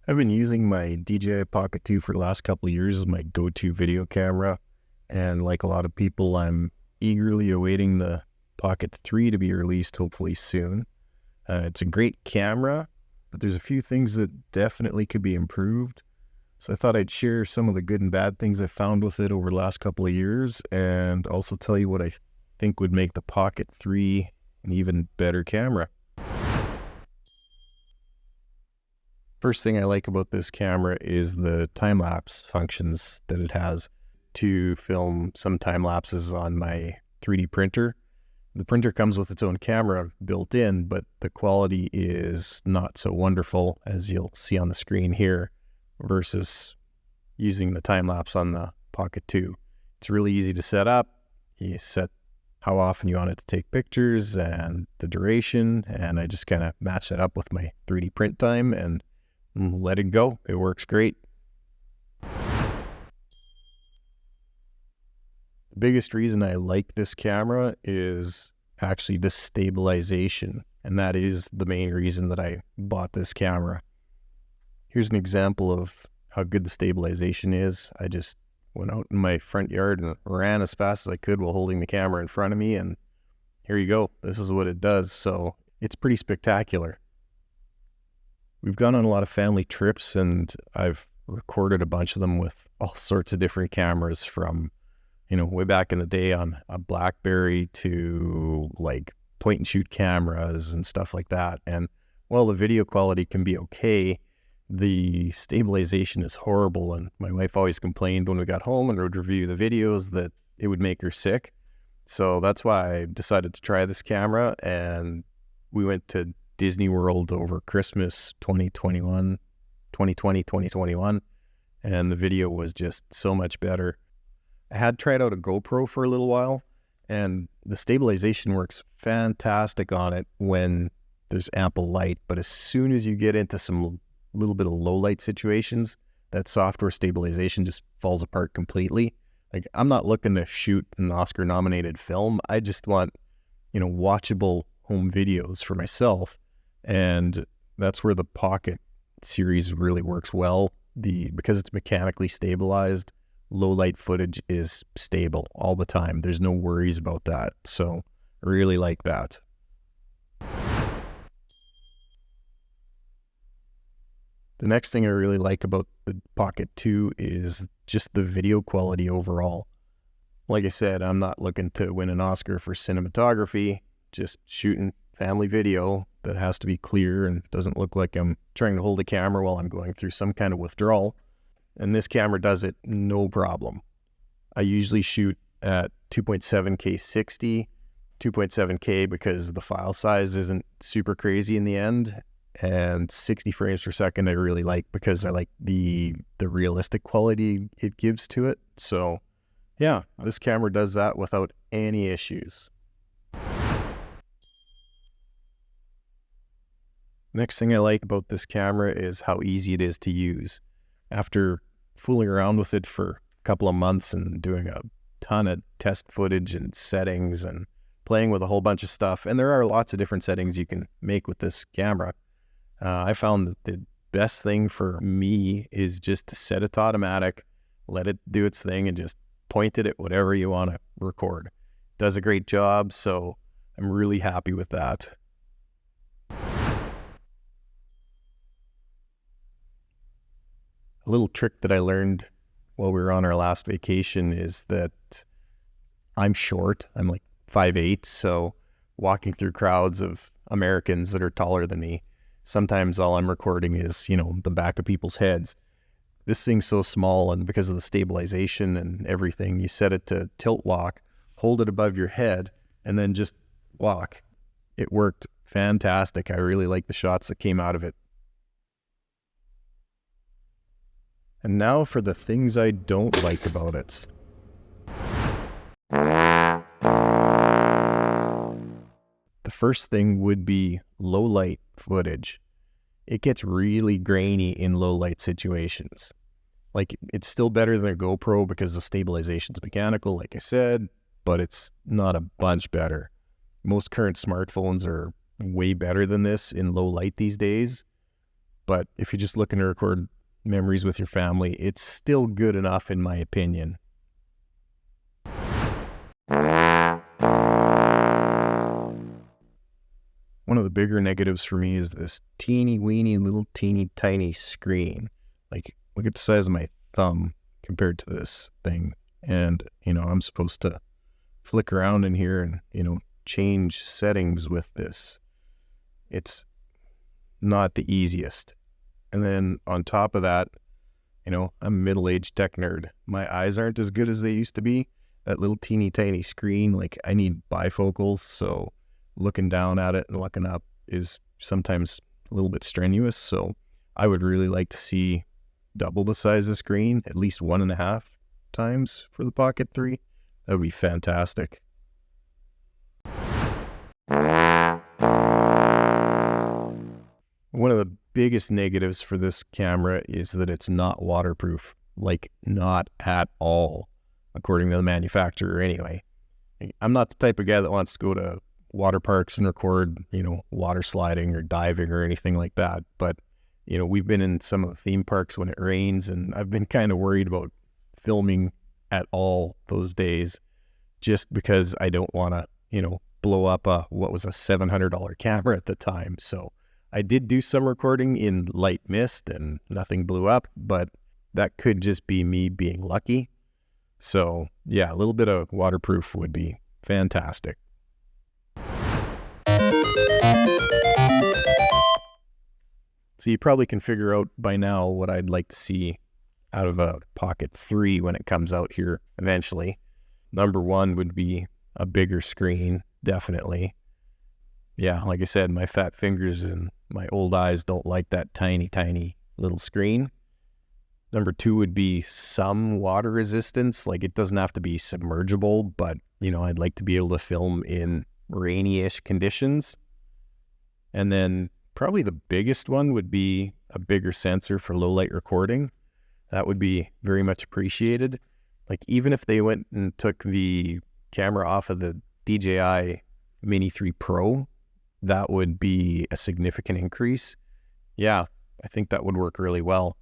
I've been using my DJI Pocket 2 for the last couple of years as my go-to video camera. And like a lot of people, I'm eagerly awaiting the Pocket 3 to be released hopefully soon. It's a great camera, but there's a few things that definitely could be improved. So I thought I'd share some of the good and bad things I found with it over the last couple of years, and also tell you what I think would make the Pocket 3 an even better camera. First thing I like about this camera is the time-lapse functions that it has to film some time lapses on my 3D printer. The printer comes with its own camera built in, but the quality is not so wonderful, as you'll see on the screen here, versus using the time-lapse on the Pocket 2. It's really easy to set up. You set how often you want it to take pictures and the duration, and I just kind of match that up with my 3D print time and let it go. It works great. The biggest reason I like this camera is actually the stabilization, and that is the main reason that I bought this camera. Here's an example of how good the stabilization is. I just went out in my front yard and ran as fast as I could while holding the camera in front of me, and here you go. This is what it does. So it's pretty spectacular. We've gone on a lot of family trips, and I've recorded a bunch of them with all sorts of different cameras, from, way back in the day on a BlackBerry to like point and shoot cameras and stuff like that. And while the video quality can be okay, the stabilization is horrible. And my wife always complained when we got home and would review the videos that it would make her sick. So that's why I decided to try this camera, and we went to Disney World over Christmas 2020, 2021, and the video was just so much better. I had tried out a GoPro for a little while, and the stabilization works fantastic on it when there's ample light, but as soon as you get into some little bit of low light situations, that software stabilization just falls apart completely. Like, I'm not looking to shoot an Oscar nominated film. I just want, watchable home videos for myself. And that's where the Pocket series really works well. Because it's mechanically stabilized, low light footage is stable all the time. There's no worries about that. So I really like that. The next thing I really like about the Pocket 2 is just the video quality overall. Like I said, I'm not looking to win an Oscar for cinematography, just shooting family video that has to be clear and doesn't look like I'm trying to hold a camera while I'm going through some kind of withdrawal. And this camera does it no problem. I usually shoot at 2.7K 60, 2.7K because the file size isn't super crazy in the end, and 60 frames per second I really like because I like the realistic quality it gives to it. So yeah, this camera does that without any issues. Next thing I like about this camera is how easy it is to use. After fooling around with it for a couple of months and doing a ton of test footage and settings and playing with a whole bunch of stuff, and there are lots of different settings you can make with this camera, I found that the best thing for me is just to set it to automatic, let it do its thing, and just point it at whatever you want to record. It does a great job, so I'm really happy with that. A little trick that I learned while we were on our last vacation is that I'm short. I'm like 5'8", so walking through crowds of Americans that are taller than me, sometimes all I'm recording is, the back of people's heads. This thing's so small, and because of the stabilization and everything, you set it to tilt lock, hold it above your head, and then just walk. It worked fantastic. I really like the shots that came out of it. And now for the things I don't like about it. The first thing would be low light footage. It gets really grainy in low light situations. Like, it's still better than a GoPro because the stabilization's mechanical, like I said, but it's not a bunch better. Most current smartphones are way better than this in low light these days. but if you're just looking to record memories with your family, it's still good enough in my opinion. One of the bigger negatives for me is this teeny weeny little teeny tiny screen. Like, look at the size of my thumb compared to this thing. And, I'm supposed to flick around in here and, change settings with this. It's not the easiest. And then on top of that, I'm a middle-aged tech nerd. My eyes aren't as good as they used to be. That little teeny tiny screen, like, I need bifocals, so looking down at it and looking up is sometimes a little bit strenuous. So I would really like to see double the size of the screen, at least 1.5 times for the Pocket 3. That would be fantastic. One of the biggest negatives for this camera is that it's not waterproof, like not at all, according to the manufacturer anyway. I'm not the type of guy that wants to go to water parks and record, water sliding or diving or anything like that. But, we've been in some of the theme parks when it rains, and I've been kind of worried about filming at all those days just because I don't want to, blow up what was a $700 camera at the time. So I did do some recording in light mist and nothing blew up, but that could just be me being lucky. So yeah, a little bit of waterproof would be fantastic. So you probably can figure out by now what I'd like to see out of a Pocket 3 when it comes out here eventually. Number one would be a bigger screen, definitely. Yeah, like I said, my fat fingers and my old eyes don't like that tiny, tiny little screen. Number two would be some water resistance. Like, it doesn't have to be submergible, but, I'd like to be able to film in rainy-ish conditions. And then probably the biggest one would be a bigger sensor for low light recording. That would be very much appreciated. Like, even if they went and took the camera off of the DJI Mini 3 Pro, that would be a significant increase. Yeah, I think that would work really well.